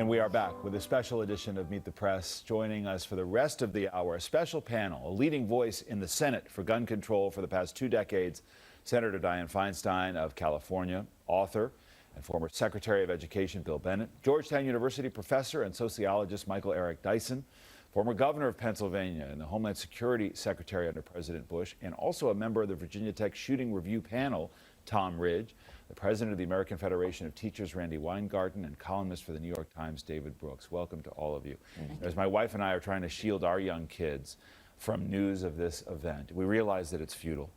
And we are back with a special edition of Meet the Press. Joining us for the rest of the hour, a special panel, a leading voice in the Senate for gun control for the past 2 decades, Senator Dianne Feinstein of California, author and former Secretary of Education Bill Bennett, Georgetown University professor and sociologist Michael Eric Dyson, former governor of Pennsylvania and the Homeland Security Secretary under President Bush, and also a member of the Virginia Tech Shooting Review Panel, Tom Ridge, the president of the American Federation of Teachers, Randy Weingarten, and columnist for the New York Times, David Brooks. Welcome to all of you. As my wife and I are trying to shield our young kids from news of this event, we realize that it's futile,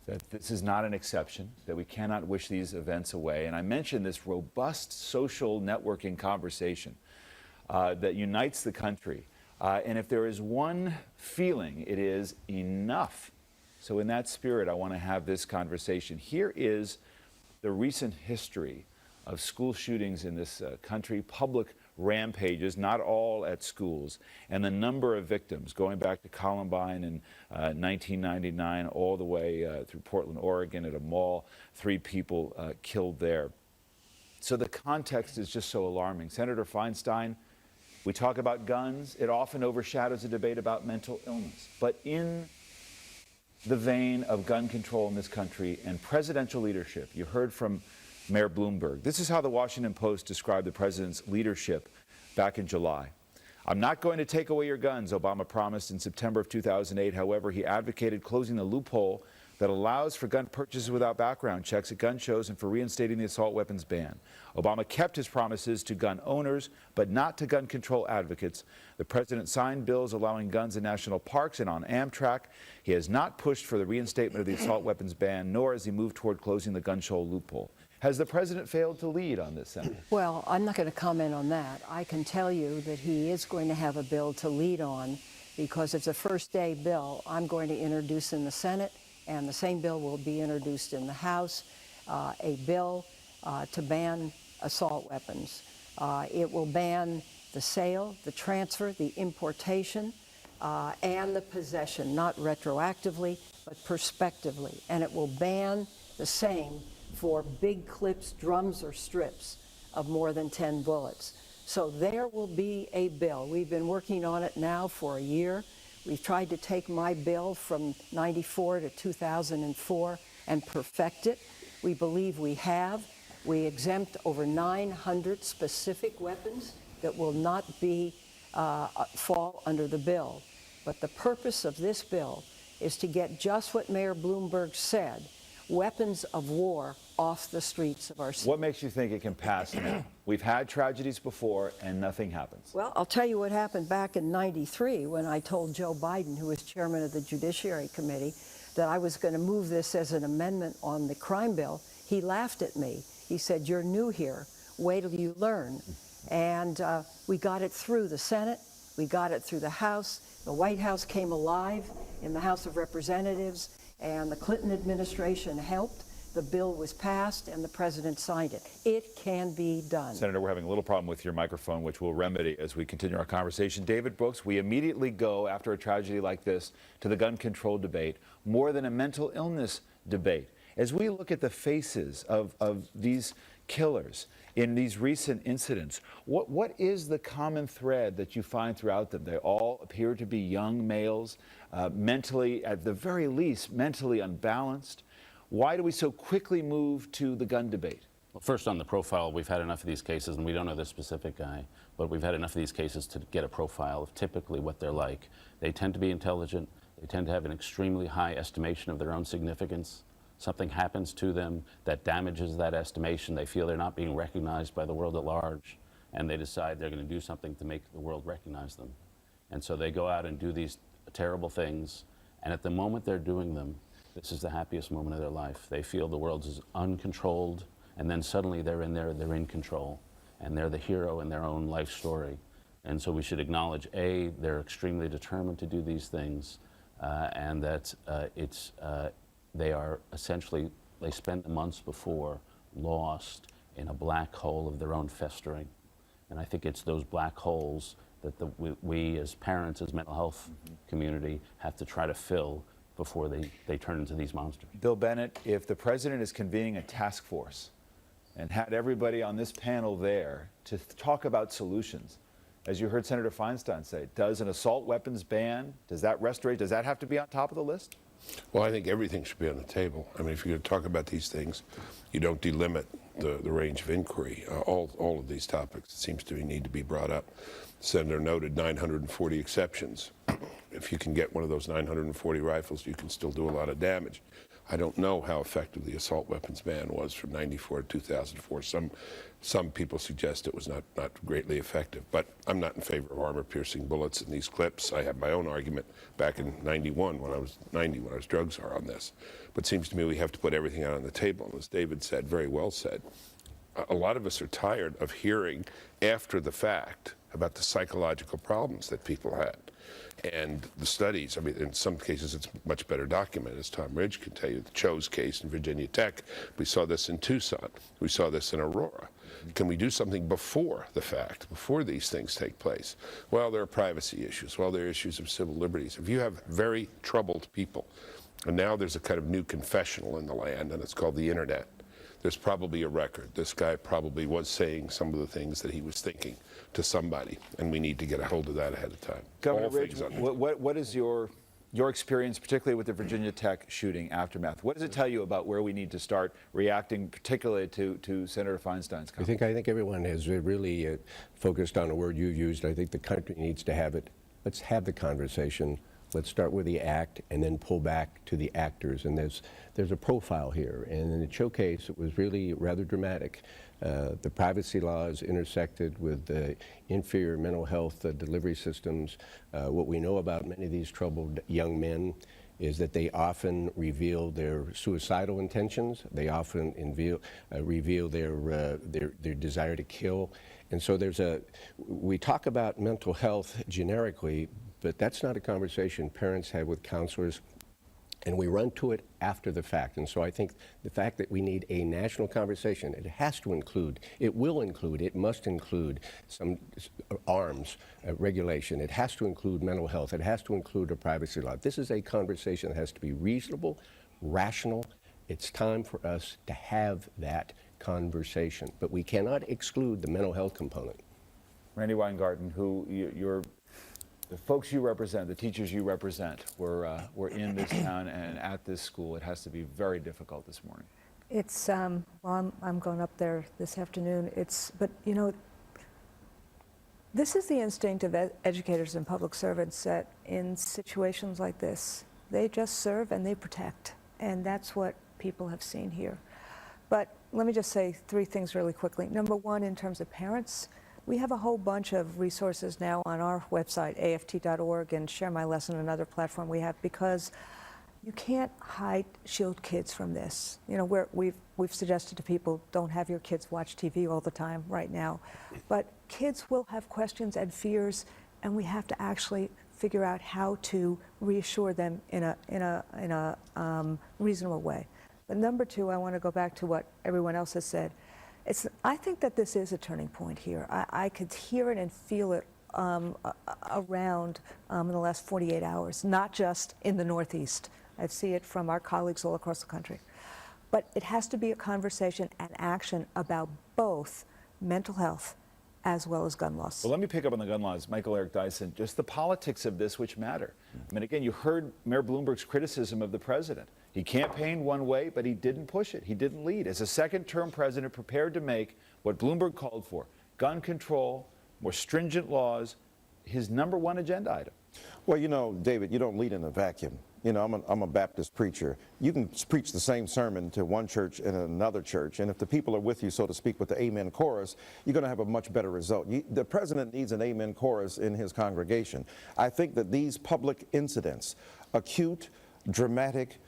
that this is not an exception, that we cannot wish these events away. And I mentioned this robust social networking conversation that unites the country. And if there is one feeling, it is enough. So in that spirit, I want to have this conversation. Here is the recent history of school shootings in this country, public rampages, not all at schools, and the number of victims going back to Columbine in 1999 all the way through Portland, Oregon at a mall, 3 people killed there. So the context is just so alarming. Senator Feinstein, we talk about guns, it often overshadows a debate about mental illness. But in the vein of gun control in this country and presidential leadership, you heard from Mayor Bloomberg. This is how the Washington Post described the president's leadership back in July. "I'm not going to take away your guns," Obama promised in September of 2008. However, he advocated closing the loophole that allows for gun purchases without background checks at gun shows and for reinstating the assault weapons ban. Obama kept his promises to gun owners, but not to gun control advocates. The president signed bills allowing guns in national parks and on Amtrak. He has not pushed for the reinstatement of the assault weapons ban, nor has he moved toward closing the gun show loophole. Has the president failed to lead on this, Senator? Well, I'm not going to comment on that. I can tell you that he is going to have a bill to lead on because it's a first-day bill I'm going to introduce in the Senate, and the same bill will be introduced in the House, a bill to ban assault weapons. It will ban the sale, the transfer, the importation, and the possession, not retroactively, but prospectively. And it will ban the same for big clips, drums, or strips of more than 10 bullets. So there will be a bill. We've been working on it now for a year. We've tried to take my bill from '94 to 2004 and perfect it. We believe we have. We exempt over 900 specific weapons that will not be fall under the bill. But the purpose of this bill is to get just what Mayor Bloomberg said, weapons of war off the streets of our city. What makes you think it can pass now? We've had tragedies before and nothing happens. Well, I'll tell you what happened back in '93 when I told Joe Biden, who was chairman of the Judiciary Committee, that I was going to move this as an amendment on the crime bill. He laughed at me. He said, "You're new here. Wait till you learn." And we got it through the Senate. We got it through the House. The White House came alive in the House of Representatives, and the Clinton administration helped. The bill was passed, and the president signed it. It can be done. Senator, we're having a little problem with your microphone, which we'll remedy as we continue our conversation. David Brooks, we immediately go, after a tragedy like this, to the gun control debate, more than a mental illness debate. As we look at the faces of these killers in these recent incidents, what is the common thread that you find throughout them? They all appear to be young males, mentally, at the very least, mentally unbalanced. Why do we so quickly move to the gun debate? Well, first, on the profile, we've had enough of these cases, and we don't know this specific guy, but we've had enough of these cases to get a profile of typically what they're like. They tend to be intelligent. They tend to have an extremely high estimation of their own significance. Something happens to them that damages that estimation. They feel they're not being recognized by the world at large, and they decide they're going to do something to make the world recognize them. And so they go out and do these terrible things, and at the moment they're doing them, this is the happiest moment of their life. They feel the world is uncontrolled, and then suddenly they're in there, they're in control, and they're the hero in their own life story. And so we should acknowledge, A, they're extremely determined to do these things, and that they are essentially, they spend the months before lost in a black hole of their own festering. And I think it's those black holes that we as parents, as mental health community, have to try to fill before they turn into these monsters. Bill Bennett, if the president is convening a task force and had everybody on this panel there to talk about solutions. As you heard Senator Feinstein say, does an assault weapons ban, does that have to be on top of the list? Well, I think everything should be on the table. I mean, if you're going to talk about these things, you don't delimit the range of inquiry. All of these topics, it seems to me, need to be brought up. The Senator noted 940 exceptions. If you can get one of those 940 rifles, you can still do a lot of damage. I don't know how effective the assault weapons ban was from '94 to 2004. Some people suggest it was not greatly effective, but I'm not in favor of armor-piercing bullets in these clips. I had my own argument back in '91 when I was 90, when I was drug czar on this. But it seems to me we have to put everything out on the table. And as David said, very well said, a lot of us are tired of hearing after the fact about the psychological problems that people had. And the studies, I mean, in some cases it's much better documented, as Tom Ridge can tell you. The Cho's case in Virginia Tech, we saw this in Tucson, we saw this in Aurora. Can we do something before the fact, before these things take place? Well, there are privacy issues. Well, there are issues of civil liberties. If you have very troubled people, and now there's a kind of new confessional in the land, and it's called the internet. There's probably a record. This guy probably was saying some of the things that he was thinking to somebody, and we need to get a hold of that ahead of time. Governor Ridge, what is your experience, particularly with the Virginia Tech shooting aftermath? What does it tell you about where we need to start reacting, particularly to Senator Feinstein's comment? I think everyone has really focused on a word you used. I think the country needs to have it. Let's have the conversation. Let's start with the act and then pull back to the actors. And there's a profile here. And in the Cho case, it was really rather dramatic. The privacy laws intersected with the inferior mental health delivery systems. What we know about many of these troubled young men is that they often reveal their suicidal intentions. They often reveal their desire to kill. And so we talk about mental health generically, but that's not a conversation parents have with counselors, and we run to it after the fact. And so I think the fact that we need a national conversation, it must include some arms regulation. It has to include mental health. It has to include a privacy law. This is a conversation that has to be reasonable, rational. It's time for us to have that conversation, but we cannot exclude the mental health component. Randy Weingarten, who the folks you represent, the teachers you represent, were in this town and at this school. It has to be very difficult this morning. It's, well, I'm going up there this afternoon. But you know, this is the instinct of educators and public servants, that in situations like this, they just serve and they protect. And that's what people have seen here. But let me just say three things really quickly. Number one, in terms of parents, we have a whole bunch of resources now on our website, aft.org, and Share My Lesson, another platform we have, because you can't shield kids from this. You know, we've suggested to people, don't have your kids watch TV all the time right now. But kids will have questions and fears, and we have to actually figure out how to reassure them in a reasonable way. But number two, I want to go back to what everyone else has said. I think that this is a turning point here. I could hear it and feel it around in the last 48 hours, not just in the Northeast. I see it from our colleagues all across the country. But it has to be a conversation and action about both mental health as well as gun laws. Well, let me pick up on the gun laws. Michael Eric Dyson, just the politics of this which matter. I mean, again, you heard Mayor Bloomberg's criticism of the president. He campaigned one way, but he didn't push it. He didn't lead. As a second-term president prepared to make what Bloomberg called for, gun control, more stringent laws, his number one agenda item. Well, you know, David, you don't lead in a vacuum. You know, I'm a Baptist preacher. You can preach the same sermon to one church and another church, and if the people are with you, so to speak, with the amen chorus, you're going to have a much better result. The president needs an amen chorus in his congregation. I think that these public incidents, acute, dramatic,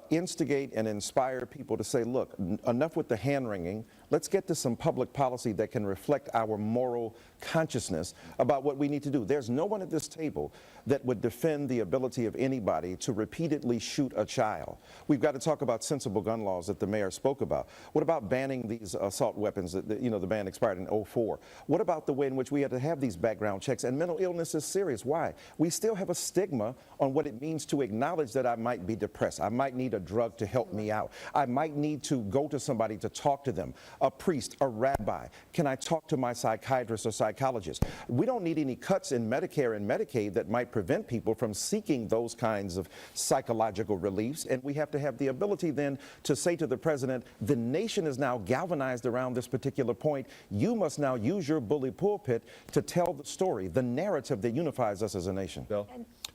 instigate and inspire people to say, look, enough with the hand-wringing. Let's get to some public policy that can reflect our moral consciousness about what we need to do. There's no one at this table that would defend the ability of anybody to repeatedly shoot a child. We've got to talk about sensible gun laws that the mayor spoke about. What about banning these assault weapons? You know, the ban expired in '04. What about the way in which we had to have these background checks? And mental illness is serious. Why? We still have a stigma on what it means to acknowledge that I might be depressed. I might need a drug to help me out. I might need to go to somebody to talk to them. a priest, a rabbi? Can I talk to my psychiatrist or psychologist? We don't need any cuts in Medicare and Medicaid that might prevent people from seeking those kinds of psychological reliefs. And we have to have the ability then to say to the president, the nation is now galvanized around this particular point. You must now use your bully pulpit to tell the story, the narrative that unifies us as a nation. Bill?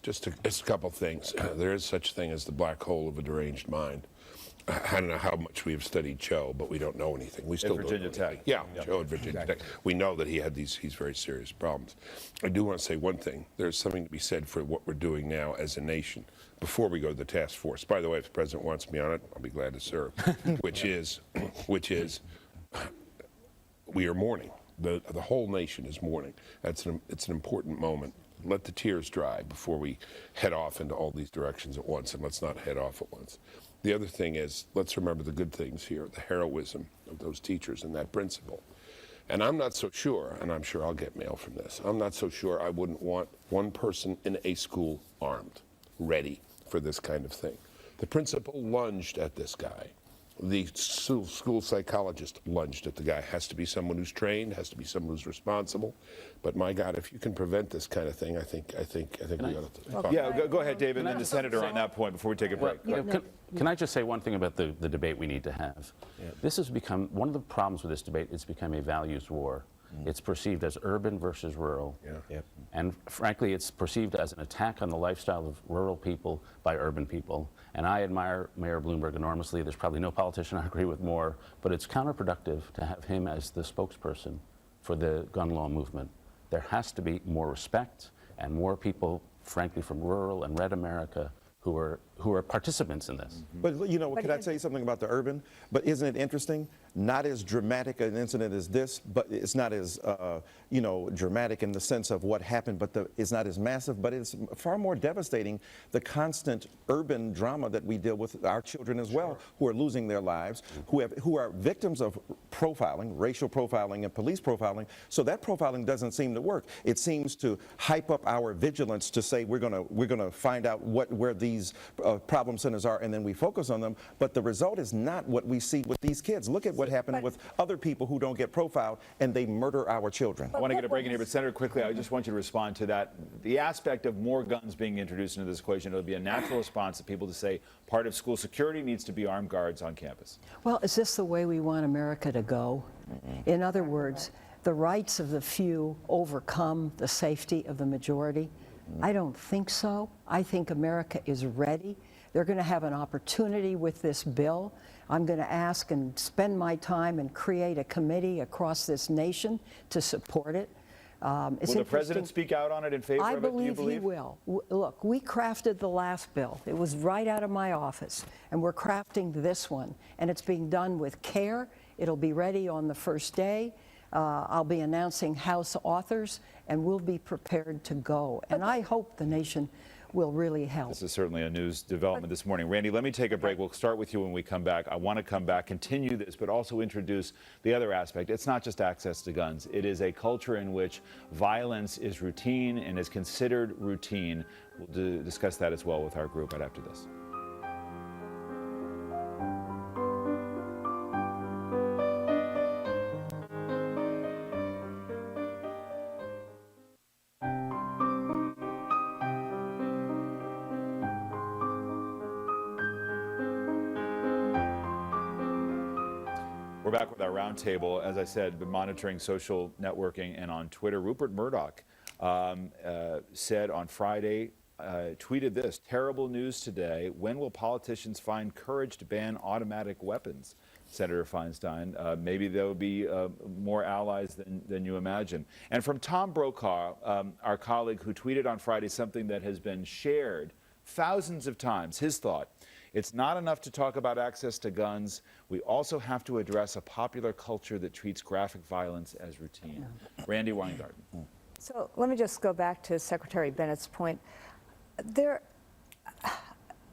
Just a couple things. There is such thing as the black hole of a deranged mind. I don't know how much we have studied Joe, but we don't know anything. We still don't Virginia know anything. Tech. Yeah, Joe at Virginia Tech. We know that he had these very serious problems. I do want to say one thing. There's something to be said for what we're doing now as a nation before we go to the task force. By the way, if the president wants me on it, I'll be glad to serve. which is, we are mourning. The whole nation is mourning. It's an important moment. Let the tears dry before we head off into all these directions at once, and let's not head off at once. The other thing is, let's remember the good things here, the heroism of those teachers and that principal. And I'm not so sure, and I'm sure I'll get mail from this, I'm not so sure I wouldn't want one person in a school armed, ready for this kind of thing. The principal lunged at this guy. The school psychologist lunged at the guy. Has to be someone who's trained, has to be someone who's responsible. But my God, if you can prevent this kind of thing, I think we ought to talk. Yeah, go ahead, David, and then the senator on that point before we take a break. Can I just say one thing about the debate we need to have? This has become, one of the problems with this debate, it's become a values war. It's perceived as urban versus rural. And frankly, it's perceived as an attack on the lifestyle of rural people by urban people. And I admire Mayor Bloomberg enormously. There's probably no politician I agree with more, but it's counterproductive to have him as the spokesperson for the gun law movement. There has to be more respect and more people, frankly, from rural and red America who are participants in this. But you know, can I tell you something about the urban? But isn't it interesting? Not as dramatic an incident as this, but it's not as dramatic in the sense of what happened. But it's not as massive. But it's far more devastating. The constant urban drama that we deal with our children as well, who are losing their lives, who are victims of profiling, racial profiling, and police profiling. So that profiling doesn't seem to work. It seems to hype up our vigilance to say we're gonna find out where these problem centers are, and then we focus on them. But the result is not what we see with these kids. Look at what happened with other people who don't get profiled, and they murder our children. I want to get a break in here, but Senator, quickly, I just want you to respond to that. The aspect of more guns being introduced into this equation, it would be a natural response of people to say part of school security needs to be armed guards on campus. Well, is this the way we want America to go? In other words, the rights of the few overcome the safety of the majority? I don't think so. I think America is ready. They're going to have an opportunity with this bill. I'm going to ask and spend my time and create a committee across this nation to support it. Will the president speak out on it in favor of it, do you believe? He will. Look, we crafted the last bill. It was right out of my office, and we're crafting this one, and it's being done with care. It'll be ready on the first day. I'll be announcing House authors, and we'll be prepared to go. And I hope the nation will really help. This is certainly a news development this morning. Randy, let me take a break. We'll start with you when we come back. I want to come back, continue this, but also introduce the other aspect. It's not just access to guns. It is a culture in which violence is routine and is considered routine. We'll discuss that as well with our group right after this. We're back with our roundtable. As I said, been monitoring social networking and on Twitter. Rupert Murdoch said on Friday, tweeted this: terrible news today. When will politicians find courage to ban automatic weapons? Senator Feinstein, maybe there will be more allies than you imagine. And from Tom Brokaw, our colleague who tweeted on Friday something that has been shared thousands of times, his thought: it's not enough to talk about access to guns. We also have to address a popular culture that treats graphic violence as routine. Randy Weingarten. So let me just go back to Secretary Bennett's point. There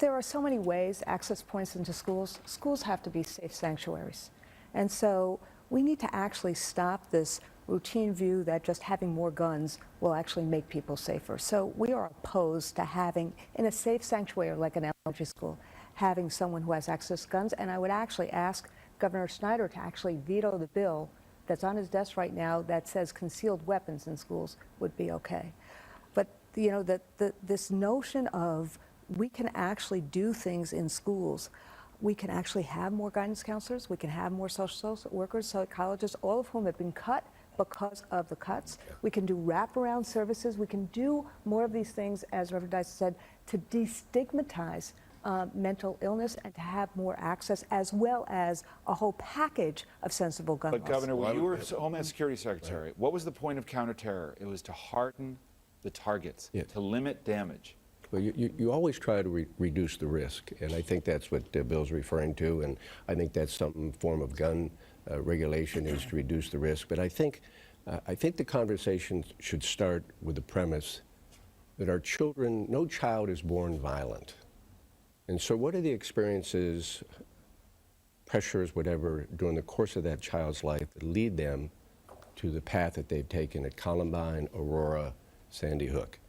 are so many ways, access points into schools. Schools have to be safe sanctuaries. And so we need to actually stop this routine view that just having more guns will actually make people safer. So we are opposed to having, in a safe sanctuary like an elementary school, having someone who has access to guns. And I would actually ask Governor Snyder to actually veto the bill that's on his desk right now that says concealed weapons in schools would be okay. But you know, this notion of we can actually do things in schools. We can actually have more guidance counselors. We can have more social workers, psychologists, all of whom have been cut because of the cuts. We can do wraparound services. We can do more of these things, as Reverend Dice said, to destigmatize mental illness and to have more access, as well as a whole package of sensible gun laws. But Governor, when you were Homeland Security Secretary, what was the point of counterterror? It was to harden the targets, to limit damage. Well, you always try to reduce the risk, and I think that's what Bill's referring to, and I think that's some form of gun regulation is to reduce the risk. But I think the conversation should start with the premise that our children, no child is born violent. And so what are the experiences, pressures, whatever, during the course of that child's life that lead them to the path that they've taken at Columbine, Aurora, Sandy Hook?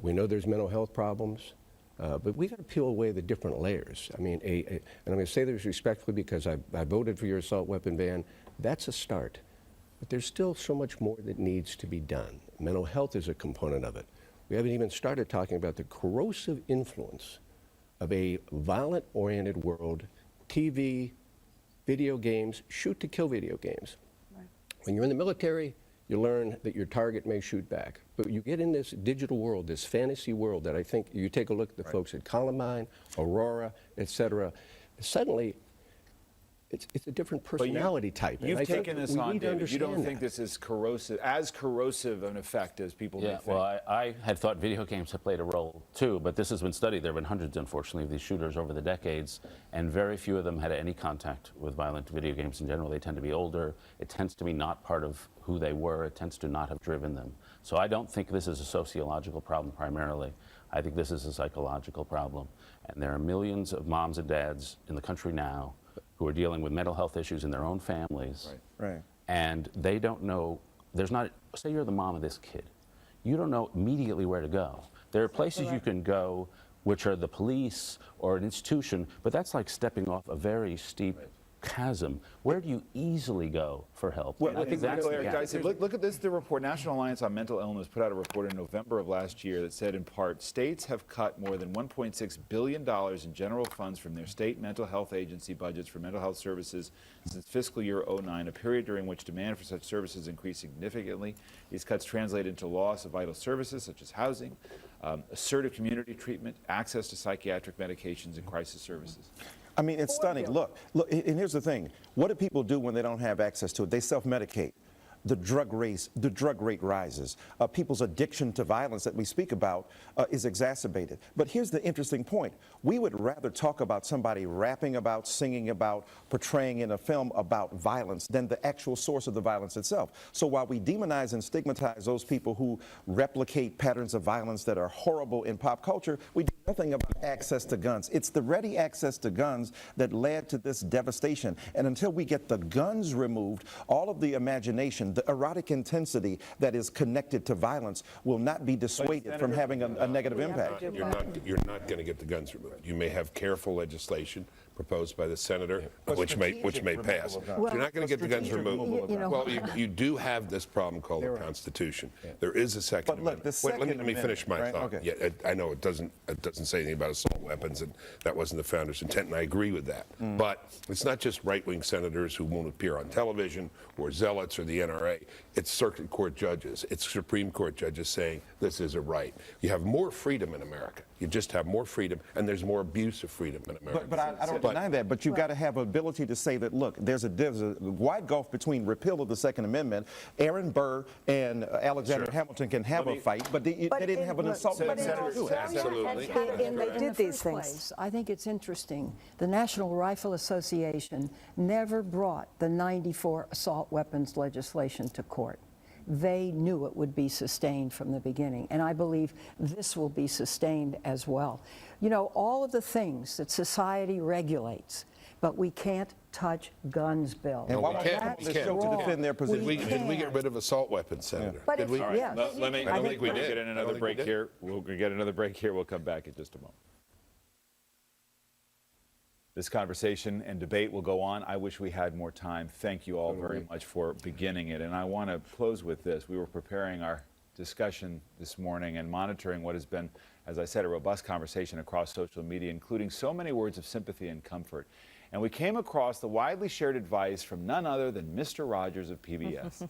We know there's mental health problems, but we got to peel away the different layers. I mean, and I'm going to say this respectfully because I voted for your assault weapon ban. That's a start. But there's still so much more that needs to be done. Mental health is a component of it. We haven't even started talking about the corrosive influence of a violent-oriented world, TV, video games, shoot-to-kill video games. Right. When you're in the military, you learn that your target may shoot back. But you get in this digital world, this fantasy world that I think you take a look at the folks at Columbine, Aurora, et cetera, suddenly it's a different personality type. You've taken this on, David. You don't think this is as corrosive an effect as people may think? Well, I had thought video games have played a role too, but this has been studied. There have been hundreds, unfortunately, of these shooters over the decades, and very few of them had any contact with violent video games in general. They tend to be older. It tends to be not part of who they were. It tends to not have driven them. So I don't think this is a sociological problem primarily. I think this is a psychological problem. And there are millions of moms and dads in the country now who are dealing with mental health issues in their own families. Right. And they don't know, say you're the mom of this kid, you don't know immediately where to go. There are places you can go which are the police or an institution, but that's like stepping off a very steep chasm. Where do you easily go for help? Well, I think that's the gap. look at this. The report, National Alliance on Mental Illness, put out a report in November of last year that said, in part, states have cut more than $1.6 billion in general funds from their state mental health agency budgets for mental health services since fiscal year 09, a period during which demand for such services increased significantly. These cuts translate into loss of vital services such as housing, assertive community treatment, access to psychiatric medications, and crisis services. I mean, it's stunning. Look, and here's the thing. What do people do when they don't have access to it? They self-medicate. The drug rate rises. People's addiction to violence that we speak about is exacerbated. But here's the interesting point. We would rather talk about somebody rapping about, singing about, portraying in a film about violence than the actual source of the violence itself. So while we demonize and stigmatize those people who replicate patterns of violence that are horrible in pop culture, we do nothing about access to guns. It's the ready access to guns that led to this devastation. And until we get the guns removed, all of the imagination, the erotic intensity that is connected to violence will not be dissuaded from having a negative impact. You're not going to get the guns removed. You may have careful legislation proposed by the senator, which may pass. You're not going to get the guns removed. Well, you do have this problem called the Constitution. There is a Second Amendment. Wait, let me finish my thought. Okay. Yeah, I know it doesn't say anything about assault weapons, and that wasn't the founder's intent, and I agree with that. But it's not just right-wing senators who won't appear on television, or zealots, or the NRA. It's circuit court judges. It's Supreme Court judges saying this is a right. You have more freedom in America. You just have more freedom, and there's more abuse of freedom in America. But I don't deny that, but you've got to have ability to say that, look, there's a wide gulf between repeal of the Second Amendment. Aaron Burr and Alexander Hamilton can have a fight, but they didn't have an assault weapon. Absolutely. And they did these things. I think it's interesting. The National Rifle Association never brought the '94 assault weapons legislation to court. They knew it would be sustained from the beginning, and I believe this will be sustained as well. You know, all of the things that society regulates, but we can't touch guns, Bill. And why we don't can't. they show to defend their position? Did we get rid of assault weapons, Senator? But Did we? All right, Yeah. let me I think we did. get in another break here. We'll get another break here. We'll come back in just a moment. This conversation and debate will go on. I wish we had more time. Thank you all very much for beginning it. And I want to close with this. We were preparing our discussion this morning and monitoring what has been, as I said, a robust conversation across social media, including so many words of sympathy and comfort. And we came across the widely shared advice from none other than Mr. Rogers of PBS.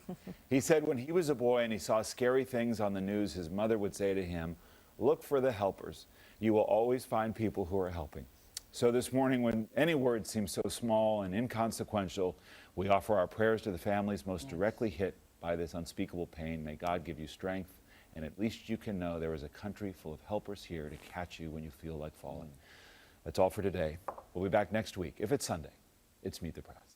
He said when he was a boy and he saw scary things on the news, his mother would say to him, "Look for the helpers. You will always find people who are helping." So this morning, when any word seems so small and inconsequential, we offer our prayers to the families most directly hit by this unspeakable pain. May God give you strength, and at least you can know there is a country full of helpers here to catch you when you feel like falling. That's all for today. We'll be back next week. If it's Sunday, it's Meet the Press.